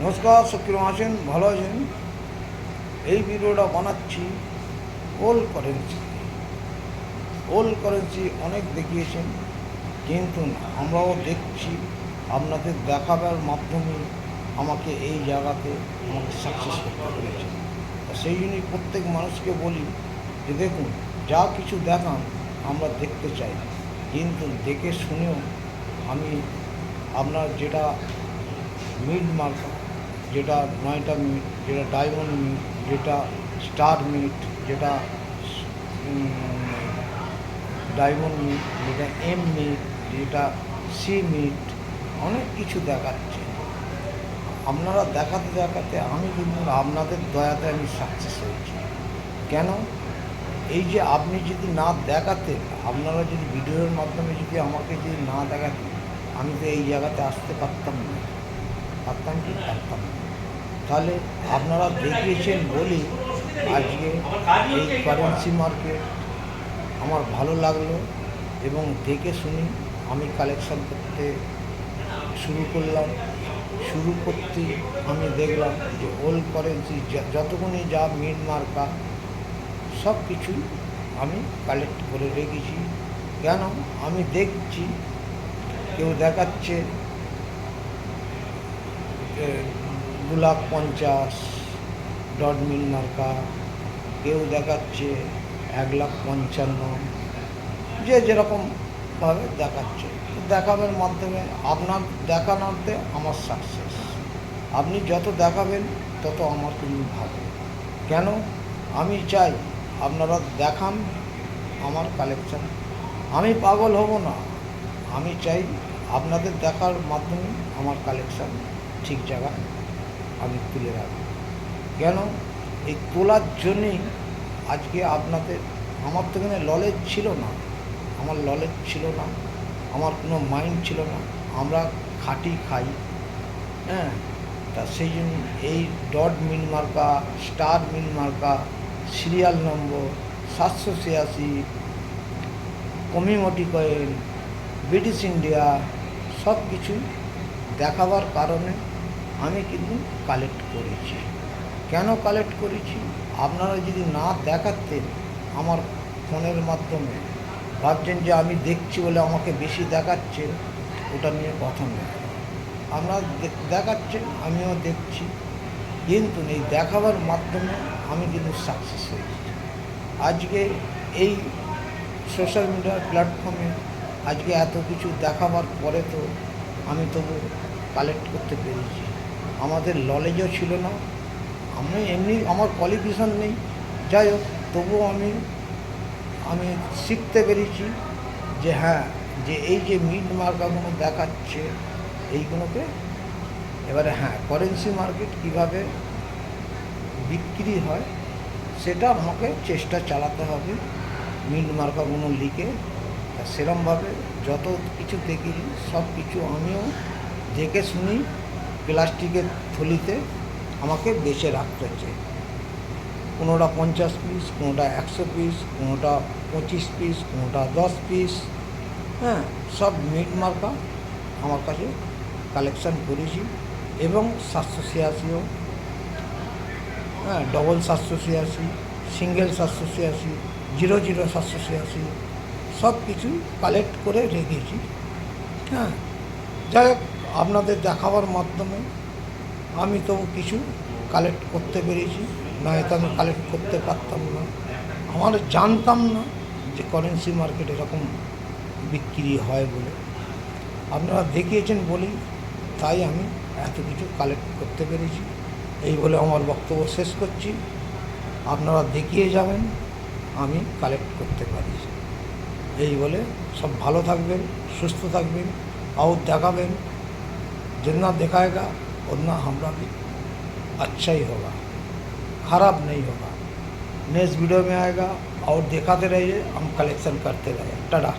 নমস্কার, সক্রিয় আছেন, ভালো আছেন। এই ভিডিওটা বানাচ্ছি ওল্ড কারেন্সি অনেক দেখিয়েছেন, কিন্তু আমরাও দেখছি আপনাদের দেখাবার মাধ্যমে আমাকে এই জায়গাতে আমাকে সাকসেস করতে পেরেছে। সেই জন্যই প্রত্যেক মানুষকে বলি যে দেখুন, যা কিছু দেখান আমরা দেখতে চাই, কিন্তু দেখে শুনেও আমি আপনার যেটা মিড মার্কা, যেটা 9টা মিট, যেটা ডায়মন্ড মিট, যেটা স্টার মিট, যেটা ডায়মন্ড মিট, যেটা এম মিট, যেটা সি মিট, অনেক কিছু দেখাচ্ছে। আপনারা দেখাতে দেখাতে আমি কিন্তু আপনাদের দয়াতে আমি সাকসেস হয়েছি। কেন? এই যে আপনি যদি না দেখাতেন, আপনারা যদি ভিডিওর মাধ্যমে যদি আমাকে যদি না দেখাতেন, আমি তো এই জায়গাতে আসতে পারতাম না। পারতাম কি? পারতাম না। তাহলে আপনারা দেখিয়েছেন বলি আজকে এই কারেন্সি মার্কেট আমার ভালো লাগলো, এবং দেখে শুনি আমি কালেকশান করতে শুরু করলাম। শুরু করতে আমি দেখলাম যে ওল্ড কারেন্সি যতক্ষণে যা মিড মার্কা সব কিছুই আমি কালেক্ট করে রেখেছি। কেন? আমি দেখছি কেউ দেখাচ্ছে 2,50,000 ডট মিল মার্কা, কেউ দেখাচ্ছে 1,55,000, যে যেরকমভাবে দেখাচ্ছে। দেখাবার মাধ্যমে আপনার দেখানোতে আমার সাকসেস। আপনি যত দেখাবেন তত আমার কিন্তু ভালো। কেন? আমি চাই আপনারা দেখান আমার কালেকশান। আমি পাগল হব না, আমি চাই আপনাদের দেখার মাধ্যমে আমার কালেকশান ঠিক জায়গায় আমি তুলে রাখব। কেন? এই তোলার জন্যেই আজকে আপনাদের, আমার তো এখানে নলেজ ছিল না, আমার কোনো মাইন্ড ছিল না। আমরা খাটি খাই, হ্যাঁ। তা সেই জন্য এই ডট মিল মার্কা, স্টার মিল মার্কা, serial number 786, community coin, British India, সব কিছু দেখাবার কারণে আমি কিন্তু কালেক্ট করেছি। কেন কালেক্ট করেছি? আপনারা যদি না দেখাতেন আমার ফোনের মাধ্যমে, ভাবছেন যে আমি দেখছি বলে আমাকে বেশি দেখাচ্ছে, ওটা নিয়ে কথা নেই। আপনারা দেখাচ্ছেন, আমিও দেখছি, কিন্তু এই দেখাবার মাধ্যমে আমি কিন্তু সাকসেস হয়েছি। আজকে এই সোশ্যাল মিডিয়ার প্ল্যাটফর্মে আজকে এত কিছু দেখাবার পরে তো আমি তবু কালেক্ট করতে পেরেছি। আমাদের নলেজও ছিল না, আমি এমনি আমার কোয়ালিফিকেশান নেই, যাই হোক তবুও আমি শিখতে পেরেছি যে হ্যাঁ, যে এই যে মিড মার্কাগুলো দেখাচ্ছে এইগুলোকে এবারে হ্যাঁ কারেন্সি মার্কেট কীভাবে বিক্রি হয় সেটা আমাকে চেষ্টা চালাতে হবে। মিড মার্কাগুলো লিখে সেরমভাবে যত কিছু দেখি সব কিছু আমিও দেখে শুনি প্লাস্টিকের থলিতে আমাকে বেছে রাখতে হচ্ছে। কোনোটা 50 পিস, কোনোটা 100 পিস, কোনোটা 25 পিস, কোনোটা 10 পিস, হ্যাঁ, সব মিড মার্কা আমার কাছে কালেকশান করেছি। এবং 786ও, হ্যাঁ, ডবল 786, সিঙ্গেল 786, 00 786, সব কিছু কালেক্ট করে রেখেছি। হ্যাঁ, যাই হোক আপনাদের দেখাবার মাধ্যমে আমি তো কিছু কালেক্ট করতে পেরেছি, নয়তো আমি কালেক্ট করতে পারতাম না। আমার জানতাম না যে কারেন্সি মার্কেট এরকম বিক্রি হয় বলে। আপনারা দেখিয়েছেন বলেই তাই আমি এত কিছু কালেক্ট করতে পেরেছি। এই বলে আমার বক্তব্য শেষ করছি। আপনারা দেখিয়ে যাবেন আমি কালেক্ট করতে পারি। এই বলে সব ভালো থাকবেন, সুস্থ থাকবেন, और देखाবেন। जितना दिखाएगा उतना हमारा भी अच्छा ही होगा, ख़राब नहीं होगा। नेक्स्ट वीडियो में आएगा और दिखाते रहिए, हम कलेक्शन करते रहे। टाटा।